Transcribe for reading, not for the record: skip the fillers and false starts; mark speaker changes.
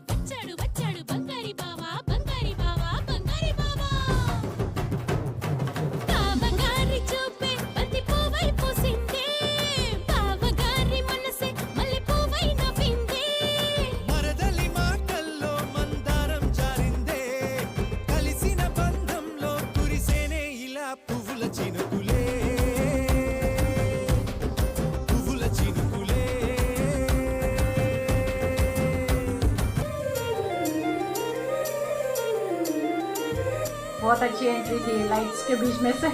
Speaker 1: వచ్చాడు వచ్చాడు బంగారి బావా బంగారి బావా బంగారి బావా బావగారి చూపే బంతి పువ్వై పూసిందే బావగారి మనసే మల్లె పువ్వై నవ్విందే
Speaker 2: మరదలి మాటల్లో మందారం జారిందే కలిసిన బంధంలో కురిసేనే ఇలా పువ్వుల చినుకులే పువ్వుల చినుకులే
Speaker 3: बहुत अच्छी एंट्री थी लाइट्स के बीच में से।